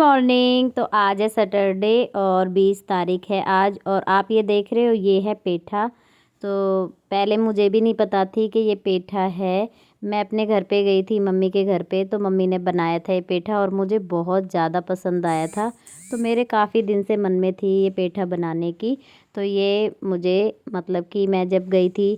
Morning. तो आज है सैटरडे और 20 तारीख है आज, और आप ये देख रहे हो ये है पेठा। तो पहले मुझे भी नहीं पता थी कि ये पेठा है। मैं अपने घर पे गई थी, मम्मी के घर पे, तो मम्मी ने बनाया था ये पेठा और मुझे बहुत ज़्यादा पसंद आया था। तो मेरे काफ़ी दिन से मन में थी ये पेठा बनाने की। तो ये मुझे मतलब कि मैं जब गई थी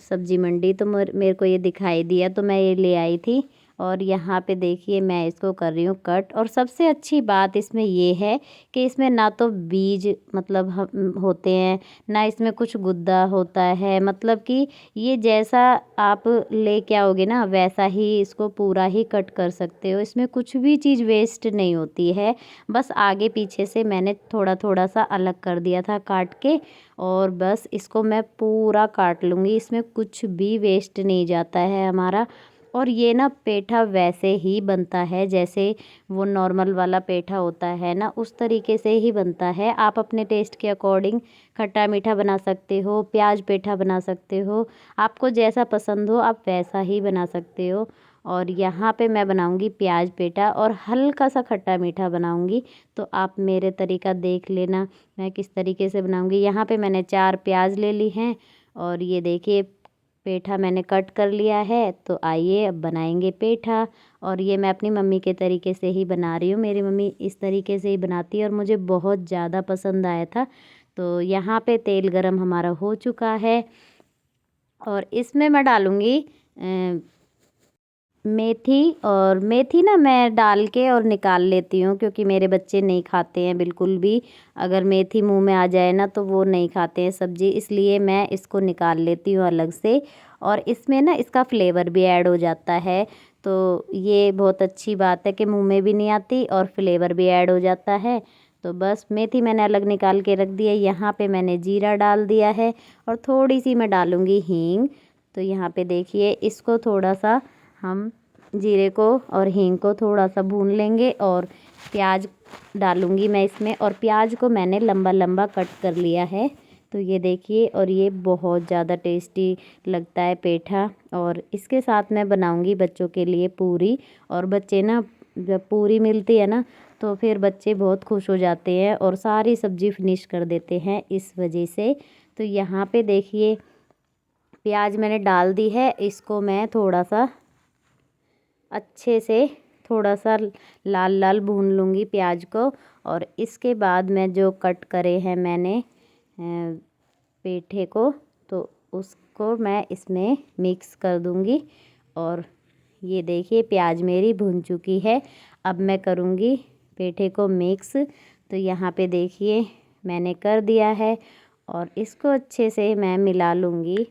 सब्जी मंडी, तो मेरे को ये दिखाई दिया, तो मैं ये ले आई थी। और यहाँ पे देखिए मैं इसको कर रही हूँ कट। और सबसे अच्छी बात इसमें ये है कि इसमें ना तो बीज मतलब होते हैं, ना इसमें कुछ गुद्दा होता है। मतलब कि ये जैसा आप लेके आओगे ना वैसा ही इसको पूरा ही कट कर सकते हो। इसमें कुछ भी चीज़ वेस्ट नहीं होती है। बस आगे पीछे से मैंने थोड़ा थोड़ा सा अलग कर दिया था काट के, और बस इसको मैं पूरा काट लूँगी। इसमें कुछ भी वेस्ट नहीं जाता है हमारा। और ये ना पेठा वैसे ही बनता है जैसे वो नॉर्मल वाला पेठा होता है ना, उस तरीके से ही बनता है। आप अपने टेस्ट के अकॉर्डिंग खट्टा मीठा बना सकते हो, प्याज पेठा बना सकते हो, आपको जैसा पसंद हो आप वैसा ही बना सकते हो। और यहाँ पे मैं बनाऊँगी प्याज पेठा और हल्का सा खट्टा मीठा बनाऊँगी। तो आप मेरे तरीका देख लेना मैं किस तरीके से बनाऊँगी। यहाँ पे मैंने 4 प्याज ले ली हैं, और ये देखिए पेठा मैंने कट कर लिया है। तो आइए अब बनाएंगे पेठा। और ये मैं अपनी मम्मी के तरीके से ही बना रही हूँ। मेरी मम्मी इस तरीके से ही बनाती है और मुझे बहुत ज़्यादा पसंद आया था। तो यहाँ पे तेल गरम हमारा हो चुका है, और इसमें मैं डालूँगी मेथी। और मेथी ना मैं डाल के और निकाल लेती हूँ, क्योंकि मेरे बच्चे नहीं खाते हैं बिल्कुल भी। अगर मेथी मुंह में आ जाए ना तो वो नहीं खाते हैं सब्ज़ी, इसलिए मैं इसको निकाल लेती हूँ अलग से। और इसमें ना इसका फ्लेवर भी ऐड हो जाता है। तो ये बहुत अच्छी बात है कि मुंह में भी नहीं आती और फ्लेवर भी ऐड हो जाता है। तो बस मेथी मैंने अलग निकाल के रख दिया। यहाँ पे मैंने जीरा डाल दिया है, और थोड़ी सी मैं डालूँगी हींग। तो यहाँ पे देखिए इसको थोड़ा सा हम जीरे को और हींग को थोड़ा सा भून लेंगे, और प्याज डालूँगी मैं इसमें। और प्याज को मैंने लंबा लंबा कट कर लिया है। तो ये देखिए, और ये बहुत ज़्यादा टेस्टी लगता है पेठा। और इसके साथ मैं बनाऊँगी बच्चों के लिए पूरी। और बच्चे ना जब पूरी मिलती है ना तो फिर बच्चे बहुत खुश हो जाते हैं और सारी सब्ज़ी फिनिश कर देते हैं इस वजह से। तो यहाँ पे देखिए प्याज मैंने डाल दी है, इसको मैं थोड़ा सा अच्छे से थोड़ा सा लाल लाल भून लूँगी प्याज को। और इसके बाद मैं जो कट करे हैं मैंने पेठे को, तो उसको मैं इसमें मिक्स कर दूँगी। और ये देखिए प्याज मेरी भुन चुकी है। अब मैं करूँगी पेठे को मिक्स। तो यहाँ पे देखिए मैंने कर दिया है, और इसको अच्छे से मैं मिला लूँगी।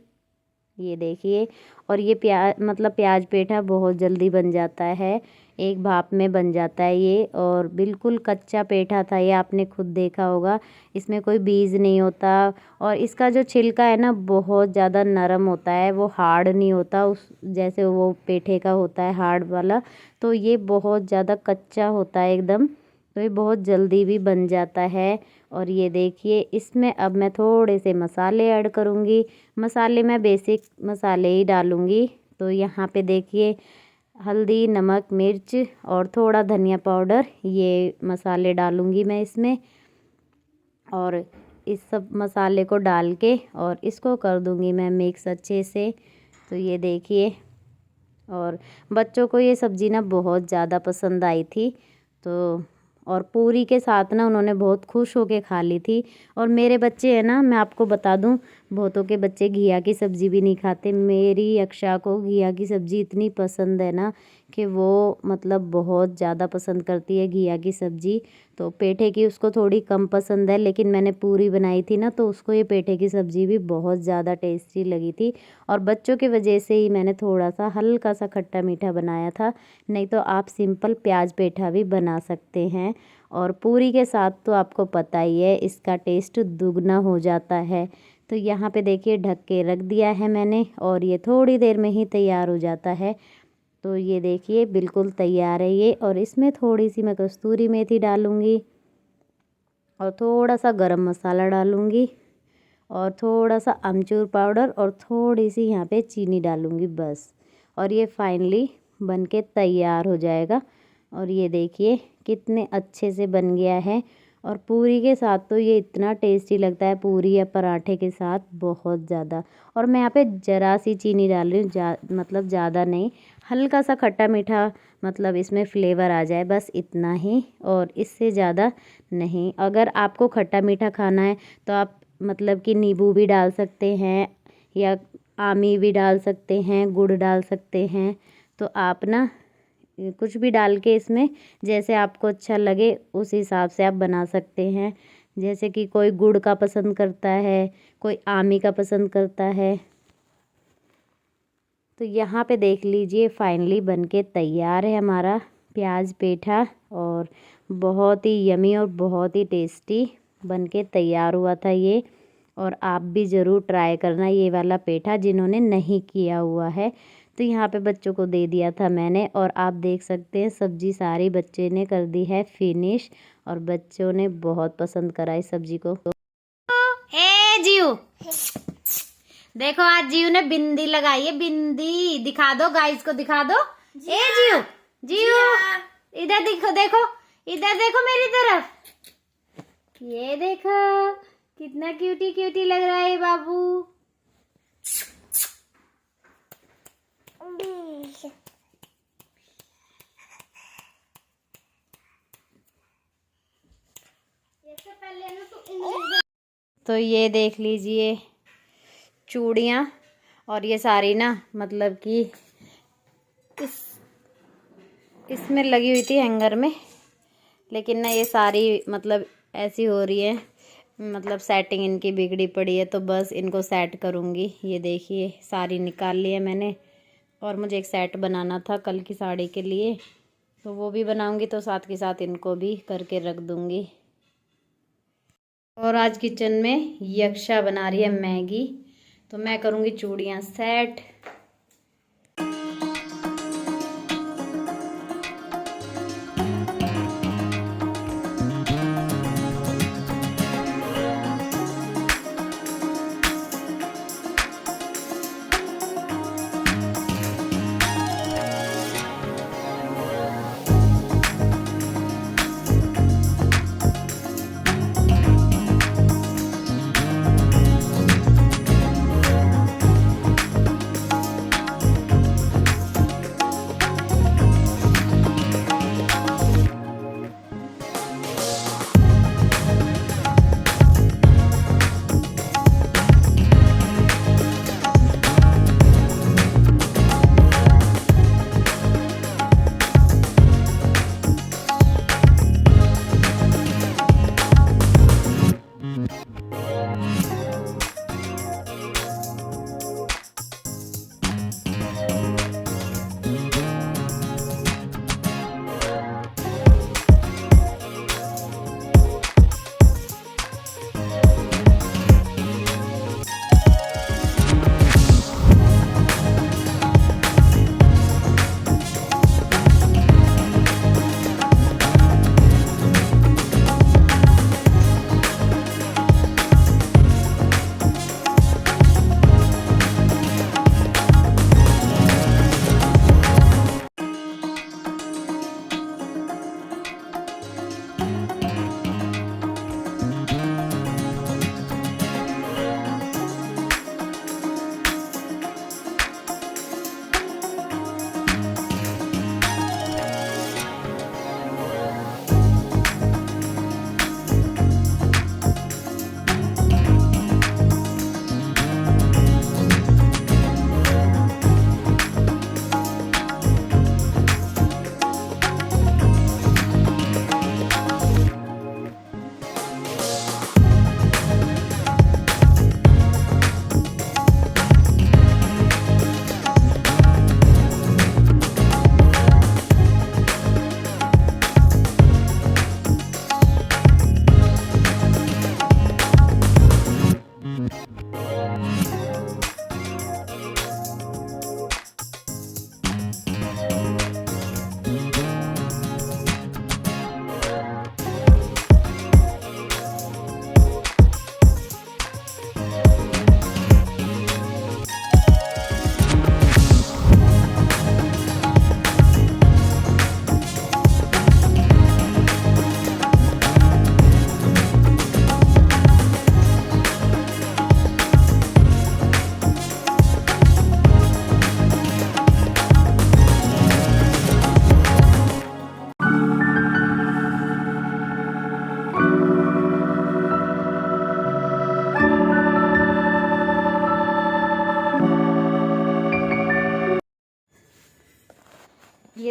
ये देखिए, और ये प्याज पेठा बहुत जल्दी बन जाता है, एक भाप में बन जाता है ये। और बिल्कुल कच्चा पेठा था ये, आपने खुद देखा होगा, इसमें कोई बीज नहीं होता। और इसका जो छिलका है ना बहुत ज़्यादा नरम होता है, वो हार्ड नहीं होता उस जैसे वो पेठे का होता है हार्ड वाला। तो ये बहुत ज़्यादा कच्चा होता है एकदम, तो ये बहुत जल्दी भी बन जाता है। और ये देखिए इसमें अब मैं थोड़े से मसाले ऐड करूँगी। मसाले मैं बेसिक मसाले ही डालूँगी। तो यहाँ पे देखिए हल्दी, नमक, मिर्च और थोड़ा धनिया पाउडर, ये मसाले डालूँगी मैं इसमें। और इस सब मसाले को डाल के और इसको कर दूँगी मैं मिक्स अच्छे से। तो ये देखिए, और बच्चों को ये सब्ज़ी ना बहुत ज़्यादा पसंद आई थी। तो और पूरी के साथ ना उन्होंने बहुत खुश होके खा ली थी। और मेरे बच्चे हैं ना, मैं आपको बता दूं, बहुतों के बच्चे घिया की सब्ज़ी भी नहीं खाते। मेरी अक्षा को घिया की सब्ज़ी इतनी पसंद है ना कि वो मतलब बहुत ज़्यादा पसंद करती है घिया की सब्ज़ी। तो पेठे की उसको थोड़ी कम पसंद है, लेकिन मैंने पूरी बनाई थी ना तो उसको ये पेठे की सब्ज़ी भी बहुत ज़्यादा टेस्टी लगी थी। और बच्चों की वजह से ही मैंने थोड़ा सा हल्का सा खट्टा मीठा बनाया था, नहीं तो आप सिंपल प्याज पेठा भी बना सकते हैं। और पूरी के साथ तो आपको पता ही है इसका टेस्ट दुगना हो जाता है। तो यहाँ पे देखिए ढक के रख दिया है मैंने, और ये थोड़ी देर में ही तैयार हो जाता है। तो ये देखिए बिल्कुल तैयार है ये। और इसमें थोड़ी सी मैं कस्तूरी मेथी डालूँगी, और थोड़ा सा गरम मसाला डालूँगी, और थोड़ा सा अमचूर पाउडर, और थोड़ी सी यहाँ पे चीनी डालूँगी बस। और ये फाइनली बन के तैयार हो जाएगा। और ये देखिए कितने अच्छे से बन गया है। और पूरी के साथ तो ये इतना टेस्टी लगता है, पूरी या पराठे के साथ बहुत ज़्यादा। और मैं यहाँ पे ज़रा सी चीनी डाल रही हूँ, मतलब ज़्यादा नहीं, हल्का सा खट्टा मीठा, मतलब इसमें फ्लेवर आ जाए, बस इतना ही, और इससे ज़्यादा नहीं। अगर आपको खट्टा मीठा खाना है तो आप मतलब कि नींबू भी डाल सकते हैं, या आमी भी डाल सकते हैं, गुड़ डाल सकते हैं। तो आप ना कुछ भी डाल के इसमें जैसे आपको अच्छा लगे उस हिसाब से आप बना सकते हैं। जैसे कि कोई गुड़ का पसंद करता है, कोई आमी का पसंद करता है। तो यहाँ पे देख लीजिए फाइनली बनके तैयार है हमारा प्याज पेठा, और बहुत ही यमी और बहुत ही टेस्टी बनके तैयार हुआ था ये। और आप भी ज़रूर ट्राई करना ये वाला पेठा जिन्होंने नहीं किया हुआ है। तो यहाँ पे बच्चों को दे दिया था मैंने, और आप देख सकते हैं सब्जी सारी बच्चे ने कर दी है फिनिश, और बच्चों ने बहुत पसंद करा इस सब्जी को। ए जीव, देखो आज जीव ने बिंदी लगाई है, बिंदी दिखा दो गाइस को, दिखा दो। ए जीव, जीव इधर देखो, देखो इधर देखो मेरी तरफ, ये देखो कितना क्यूटी क्यूटी लग रहा है बाबू। तो ये देख लीजिए चूड़ियाँ, और ये सारी ना मतलब कि इसमें लगी हुई थी हैंगर में, लेकिन ना ये सारी मतलब ऐसी हो रही है, मतलब सेटिंग इनकी बिगड़ी पड़ी है, तो बस इनको सेट करूँगी। ये देखिए सारी निकाल ली है मैंने, और मुझे एक सेट बनाना था कल की साड़ी के लिए, तो वो भी बनाऊँगी, तो साथ के साथ इनको भी करके रख दूँगी। और आज किचन में यक्षा बना रही है मैगी, तो मैं करूँगी चूड़ियाँ सेट।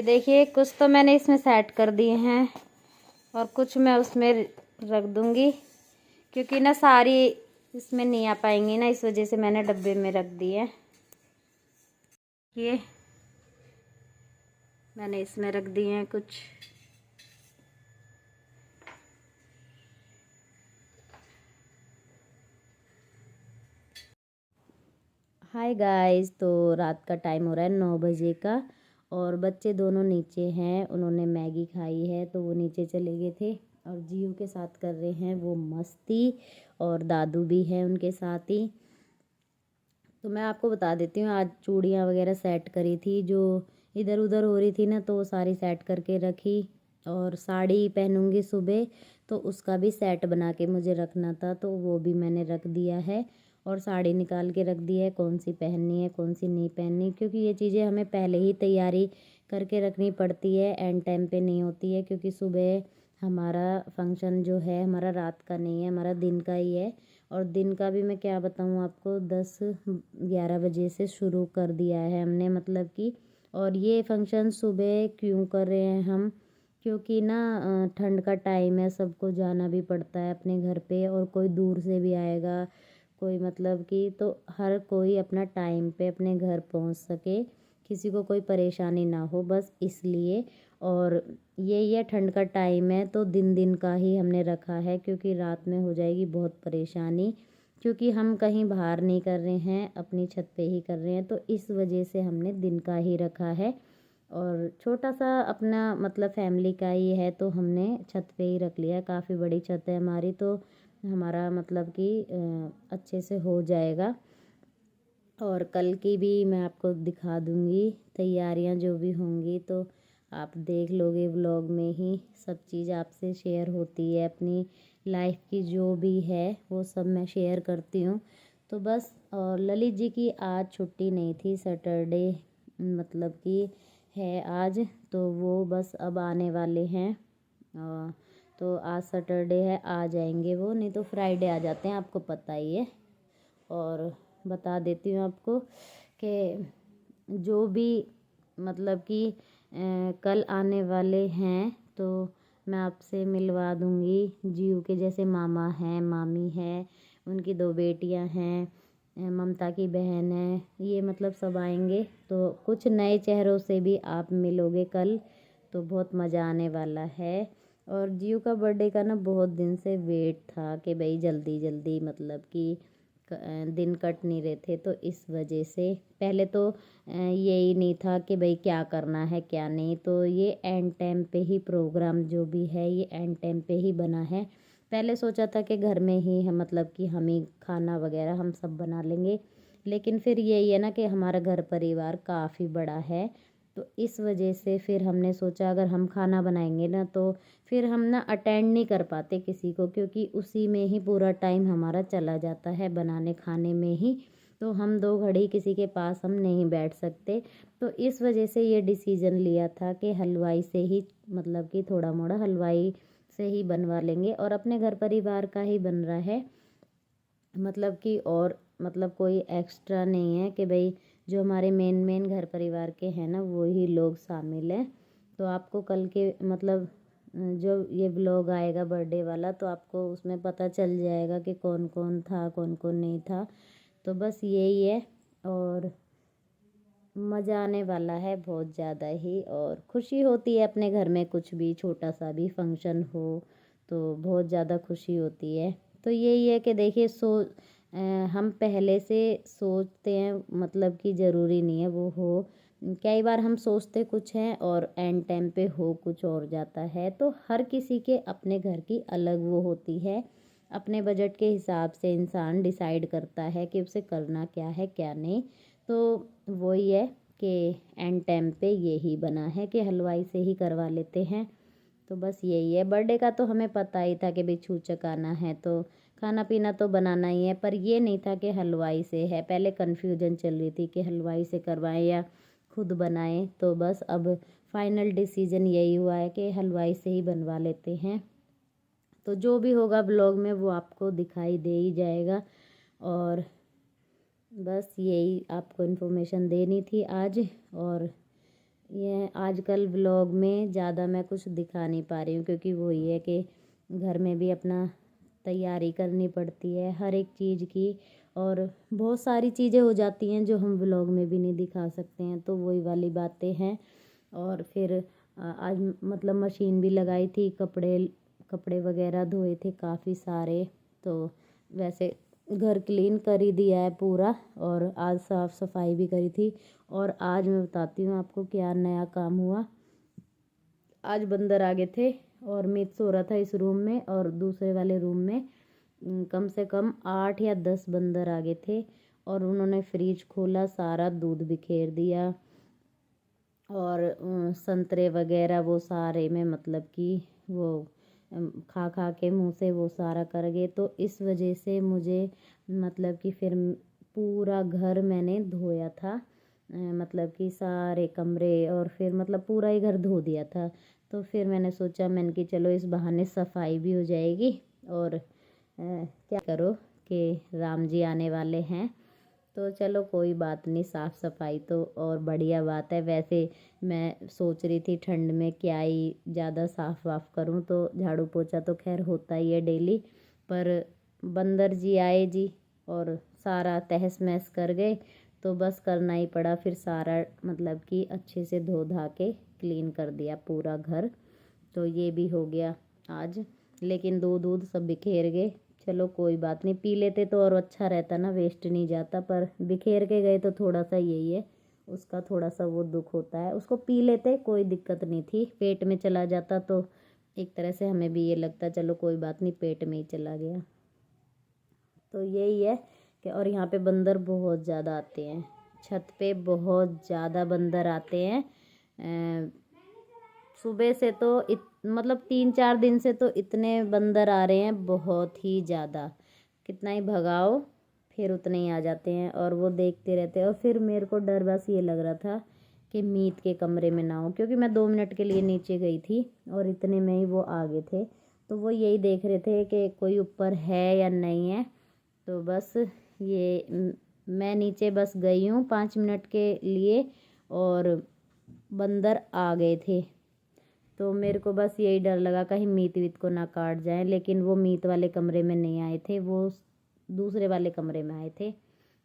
ये देखिए कुछ तो मैंने इसमें सेट कर दिए हैं और कुछ मैं उसमें रख दूँगी, क्योंकि ना सारी इसमें नहीं आ पाएंगी ना, इस वजह से मैंने डब्बे में रख दिए। ये मैंने इसमें रख दिए हैं कुछ। हाय गाइस, तो रात का टाइम हो रहा है 9 बजे का और बच्चे दोनों नीचे हैं। उन्होंने मैगी खाई है तो वो नीचे चले गए थे और जियो के साथ कर रहे हैं वो मस्ती, और दादू भी है उनके साथ ही। तो मैं आपको बता देती हूँ, आज चूड़ियाँ वगैरह सेट करी थी, जो इधर उधर हो रही थी ना, तो वो सारी सेट करके रखी। और साड़ी पहनूंगी सुबह तो उसका भी सेट बना के मुझे रखना था, तो वो भी मैंने रख दिया है। और साड़ी निकाल के रख दी है, कौन सी पहननी है कौन सी नहीं पहननी, क्योंकि ये चीज़ें हमें पहले ही तैयारी करके रखनी पड़ती है, एंड टाइम पे नहीं होती है। क्योंकि सुबह हमारा फंक्शन जो है हमारा रात का नहीं है, हमारा दिन का ही है। और दिन का भी मैं क्या बताऊँ आपको, 10-11 बजे से शुरू कर दिया है हमने, मतलब कि। और ये फंक्शन सुबह क्यों कर रहे हैं हम, क्योंकि ना ठंड का टाइम है, सबको जाना भी पड़ता है अपने घर पे, और कोई दूर से भी आएगा कोई, मतलब कि तो हर कोई अपना टाइम पे अपने घर पहुंच सके, किसी को कोई परेशानी ना हो, बस इसलिए। और ये ठंड का टाइम है तो दिन दिन का ही हमने रखा है, क्योंकि रात में हो जाएगी बहुत परेशानी, क्योंकि हम कहीं बाहर नहीं कर रहे हैं, अपनी छत पे ही कर रहे हैं, तो इस वजह से हमने दिन का ही रखा है। और छोटा सा अपना मतलब फैमिली का ही है तो हमने छत पे ही रख लिया। काफ़ी बड़ी छत है हमारी, तो हमारा मतलब कि अच्छे से हो जाएगा। और कल की भी मैं आपको दिखा दूँगी तैयारियां जो भी होंगी, तो आप देख लोगे व्लॉग में ही। सब चीज़ आपसे शेयर होती है, अपनी लाइफ की जो भी है वो सब मैं शेयर करती हूँ। तो बस, और ललित जी की आज छुट्टी नहीं थी, सैटरडे मतलब कि है आज, तो वो बस अब आने वाले हैं। तो आज सैटरडे है, आ जाएंगे वो, नहीं तो फ्राइडे आ जाते हैं, आपको पता ही है। और बता देती हूँ आपको कि जो भी मतलब कि कल आने वाले हैं तो मैं आपसे मिलवा दूँगी। जीयू के जैसे मामा हैं, मामी है, उनकी 2 बेटियां हैं, ममता की बहन है, ये मतलब सब आएंगे, तो कुछ नए चेहरों से भी आप मिलोगे कल, तो बहुत मज़ा आने वाला है। और जीयू का बर्थडे का ना बहुत दिन से वेट था कि भाई जल्दी जल्दी, मतलब कि दिन कट नहीं रहे थे, तो इस वजह से पहले तो यही नहीं था कि भाई क्या करना है क्या नहीं, तो ये एंड टाइम पे ही प्रोग्राम जो भी है ये एंड टाइम पे ही बना है। पहले सोचा था कि घर में ही हम मतलब कि हम ही खाना वगैरह हम सब बना लेंगे, लेकिन फिर यही है ना कि हमारा घर परिवार काफ़ी बड़ा है, तो इस वजह से फिर हमने सोचा अगर हम खाना बनाएंगे ना तो फिर हम ना अटेंड नहीं कर पाते किसी को, क्योंकि उसी में ही पूरा टाइम हमारा चला जाता है बनाने खाने में ही, तो हम 2 घड़ी किसी के पास हम नहीं बैठ सकते। तो इस वजह से ये डिसीज़न लिया था कि हलवाई से ही, मतलब कि थोड़ा मोड़ा हलवाई से ही बनवा लेंगे, और अपने घर परिवार का ही बन रहा है, मतलब कि और मतलब कोई एक्स्ट्रा नहीं है कि भाई जो हमारे मेन घर परिवार के हैं ना वो ही लोग शामिल हैं। तो आपको कल के मतलब जो ये व्लॉग आएगा बर्थडे वाला, तो आपको उसमें पता चल जाएगा कि कौन कौन था कौन कौन नहीं था। तो बस यही है, और मज़ा आने वाला है बहुत ज़्यादा ही, और खुशी होती है अपने घर में कुछ भी छोटा सा भी फंक्शन हो तो बहुत ज़्यादा खुशी होती है। तो यही है कि देखिए हम पहले से सोचते हैं, मतलब कि ज़रूरी नहीं है वो हो, कई बार हम सोचते कुछ हैं और एंड टाइम पे हो कुछ और जाता है, तो हर किसी के अपने घर की अलग वो होती है। अपने बजट के हिसाब से इंसान डिसाइड करता है कि उसे करना क्या है क्या नहीं। तो वही है कि एंड टाइम पे यही बना है कि हलवाई से ही करवा लेते हैं। तो बस यही है, बर्थडे का तो हमें पता ही था कि भाई छूचक आना है तो खाना पीना तो बनाना ही है, पर ये नहीं था कि हलवाई से है। पहले कन्फ्यूजन चल रही थी कि हलवाई से करवाएं या खुद बनाएं, तो बस अब फाइनल डिसीजन यही हुआ है कि हलवाई से ही बनवा लेते हैं। तो जो भी होगा ब्लॉग में वो आपको दिखाई दे ही जाएगा। और बस यही आपको इन्फॉर्मेशन देनी थी आज। और ये आजकल व्लॉग में ज़्यादा मैं कुछ दिखा नहीं पा रही हूँ, क्योंकि वही है कि घर में भी अपना तैयारी करनी पड़ती है हर एक चीज़ की, और बहुत सारी चीज़ें हो जाती हैं जो हम व्लॉग में भी नहीं दिखा सकते हैं, तो वही वाली बातें हैं। और फिर आज मतलब मशीन भी लगाई थी, कपड़े कपड़े वगैरह धोए थे काफ़ी सारे, तो वैसे घर क्लीन कर ही दिया है पूरा, और आज साफ़ सफाई भी करी थी। और आज मैं बताती हूँ आपको क्या नया काम हुआ। आज बंदर आ गए थे और मीत सो रहा था इस रूम में, और दूसरे वाले रूम में कम से कम 8 या 10 बंदर आ गए थे, और उन्होंने फ्रिज खोला, सारा दूध बिखेर दिया, और संतरे वगैरह वो सारे में मतलब कि वो खा खा के मुंह से वो सारा कर गए। तो इस वजह से मुझे मतलब कि फिर पूरा घर मैंने धोया था, मतलब कि सारे कमरे, और फिर मतलब पूरा ही घर धो दिया था। तो फिर मैंने सोचा, मैंने कि चलो इस बहाने सफाई भी हो जाएगी, और क्या करो कि राम जी आने वाले हैं, तो चलो कोई बात नहीं, साफ़ सफाई तो और बढ़िया बात है। वैसे मैं सोच रही थी ठंड में क्या ही ज़्यादा साफ़ वाफ करूँ, तो झाड़ू पोछा तो खैर होता ही है डेली, पर बंदर जी आए जी और सारा तहस महस कर गए, तो बस करना ही पड़ा। फिर सारा मतलब कि अच्छे से धो धा के क्लीन कर दिया पूरा घर, तो ये भी हो गया आज। लेकिन दूध सब बिखेर गए, चलो कोई बात नहीं, पी लेते तो और अच्छा रहता ना, वेस्ट नहीं जाता, पर बिखेर के गए तो थोड़ा सा यही है, उसका थोड़ा सा वो दुख होता है। उसको पी लेते कोई दिक्कत नहीं थी, पेट में चला जाता तो एक तरह से हमें भी ये लगता चलो कोई बात नहीं, पेट में ही चला गया। तो यही है कि, और यहाँ पे बंदर बहुत ज़्यादा आते हैं, छत पे बहुत ज़्यादा बंदर आते हैं। सुबह से तो मतलब 3-4 दिन से तो इतने बंदर आ रहे हैं, बहुत ही ज़्यादा, कितना ही भगाओ फिर उतने ही आ जाते हैं, और वो देखते रहते हैं। और फिर मेरे को डर बस ये लग रहा था कि मीत के कमरे में ना हो, क्योंकि मैं 2 मिनट के लिए नीचे गई थी और इतने में ही वो आ गए थे, तो वो यही देख रहे थे कि कोई ऊपर है या नहीं है। तो बस ये मैं नीचे बस गई हूँ 5 मिनट के लिए, और बंदर आ गए थे, तो मेरे को बस यही डर लगा कहीं मीत वीत को ना काट जाए। लेकिन वो मीत वाले कमरे में नहीं आए थे, वो दूसरे वाले कमरे में आए थे,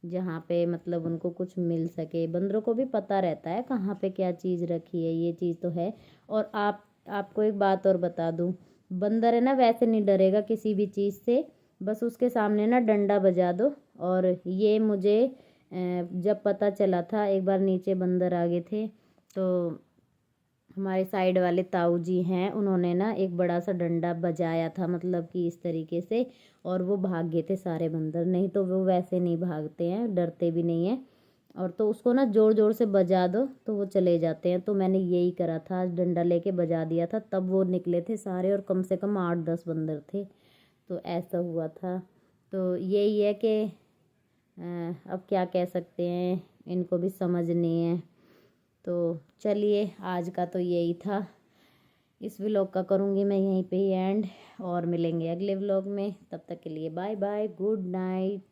जहाँ पे मतलब उनको कुछ मिल सके। बंदरों को भी पता रहता है कहाँ पे क्या चीज़ रखी है, ये चीज़ तो है। और आपको एक बात और बता दूँ, बंदर है ना वैसे नहीं डरेगा किसी भी चीज़ से, बस उसके सामने ना डंडा बजा दो। और ये मुझे जब पता चला था, एक बार नीचे बंदर आ गए थे, तो हमारे साइड वाले ताऊ जी हैं, उन्होंने ना एक बड़ा सा डंडा बजाया था, मतलब कि इस तरीके से, और वो भाग गए थे सारे बंदर। नहीं तो वो वैसे नहीं भागते हैं, डरते भी नहीं हैं, और तो उसको ना ज़ोर ज़ोर से बजा दो तो वो चले जाते हैं। तो मैंने यही करा था, आज डंडा लेके बजा दिया था, तब वो निकले थे सारे, और कम से कम 8-10 बंदर थे, तो ऐसा हुआ था। तो यही है कि अब क्या कह सकते हैं, इनको भी समझ नहीं है। तो चलिए आज का तो यही था, इस व्लॉग का करूँगी मैं यहीं पे ही एंड, और मिलेंगे अगले व्लॉग में। तब तक के लिए बाय बाय, गुड नाइट।